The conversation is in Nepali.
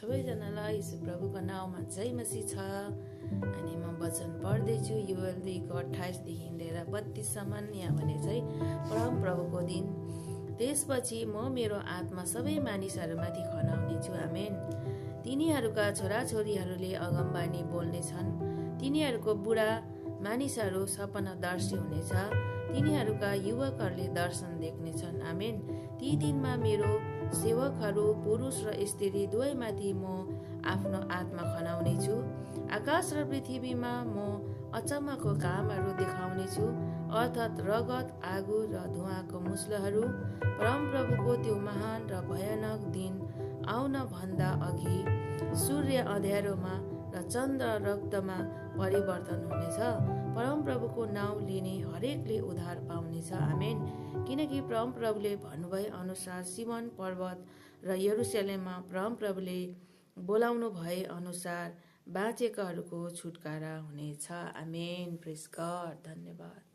सबैजनालाई यीशु प्रभुको नाउँमा जय मसीह छ। अनि म वचन पढ्दैछु योएल 2:28 लिएर 32 यहाँ भने चाहिँ परम प्रभुको दिन। त्यसपछि म मेरो आत्मा सबै मानिसहरूमाथि खनाउने छु। आमेन। तिनीहरूका छोराछोरीहरूले अगमबानी बोल्नेछन्। तिनीहरूको बुढा मानिसहरू सपनादर्शी हुनेछ। तिनीहरूका युवकहरूले दर्शन देख्नेछन्। आमेन। ती दिनमा मेरो सेवकहरू पुरुष र स्त्री दुवैमाथि म आफ्नो आत्मा खनाउने छु। आकाश र पृथ्वीमा म अचम्मको कामहरू देखाउने छु, अर्थात् रगत, आगो र धुवाँको मुस्लोहरू। परमप्रभुको त्यो महान र भयानक दिन आउन भन्दा अघि सूर्य अँध्यारोमा र चन्द्र रक्तमा परिवर्तन हुनेछ। परमप्रभुको नाउँ लिने हरेकले उद्धार पाउनेछ। आमेन। किनकि परमप्रभुले भन्नुभए अनुसार सियोन पर्वत र यरुशलेममा परमप्रभुले बोलाउनु भए अनुसार बाँचेकाहरूको छुटकारा हुनेछ। आमेन। प्रेज गॉड। धन्यवाद।